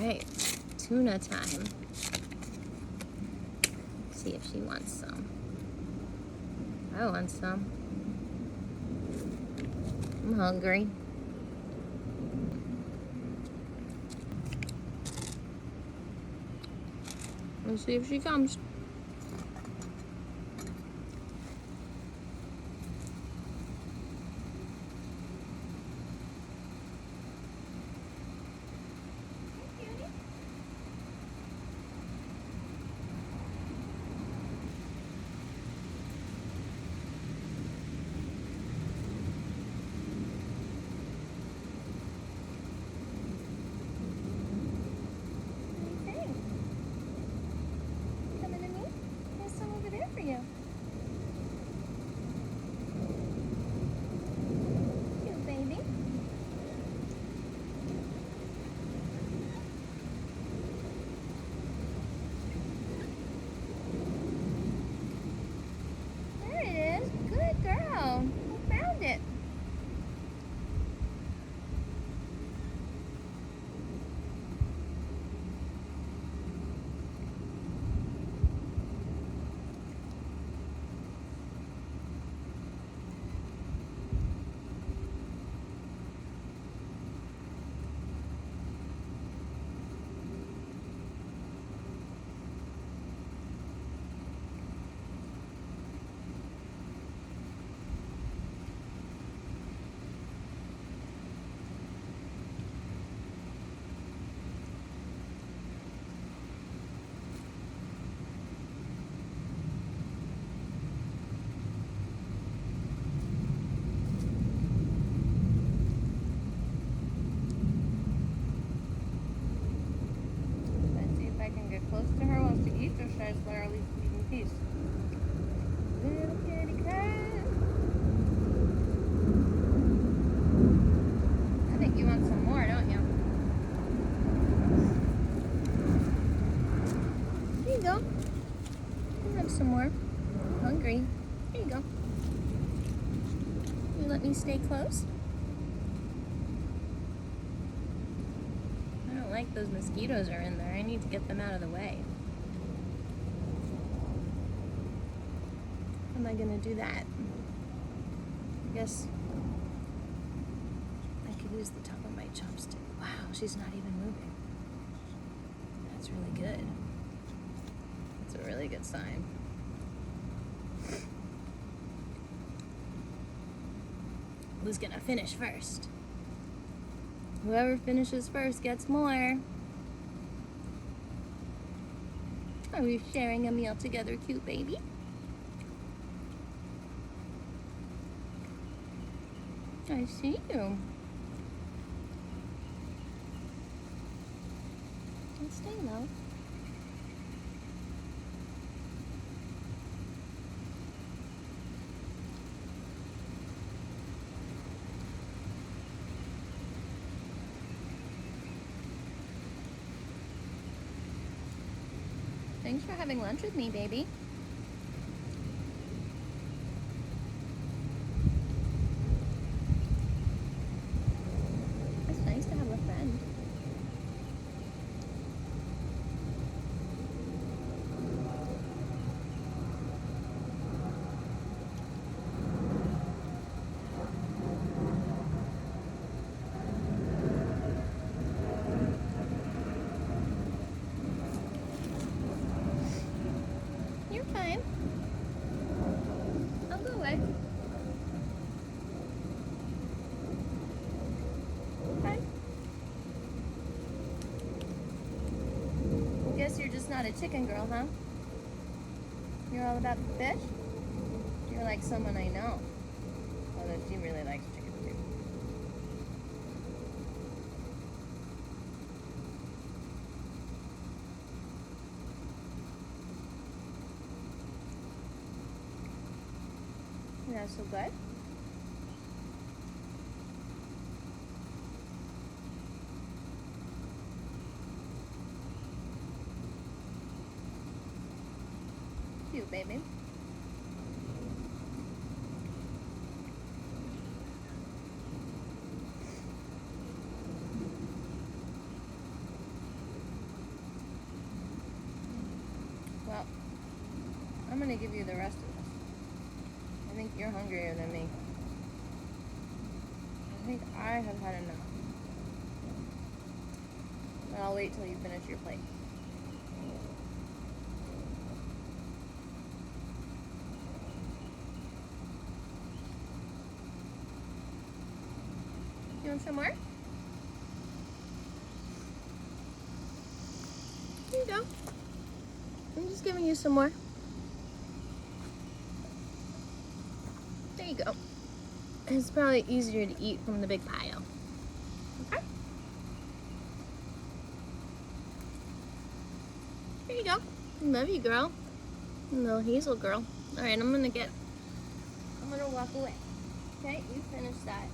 Okay, tuna time. See if she wants some. I want some. I'm hungry. Let's see if she comes. Close to her, wants to eat, or should I just let her leave in peace? Little kitty cat. I think you want some more, don't you? Here you go. You have some more. I'm hungry. Here you go. You let me stay close? I don't like those mosquitoes are in there. I need to get them out of the way. How am I gonna do that? I guess I could use the top of my chopstick. Wow, she's not even moving. That's really good. That's a really good sign. Who's gonna finish first? Whoever finishes first gets more. Are we sharing a meal together, cute baby? I see you. Stay low. Thanks for having lunch with me, baby. It's nice to have a friend. You're fine. I'll go away. Fine. Guess you're just not a chicken girl, huh? You're all about the fish? You're like someone I know. Although she really likes chicken too. That's so good. Cute, baby. Well, I'm gonna give you the rest of this. I think you're hungrier than me. I think I have had enough. But I'll wait till you finish your plate. You want some more? Here you go. I'm just giving you some more. There you go. It's probably easier to eat from the big pile. Okay? Here you go. Love you, girl. Little Hazel girl. Alright, I'm gonna walk away. Okay, you finish that.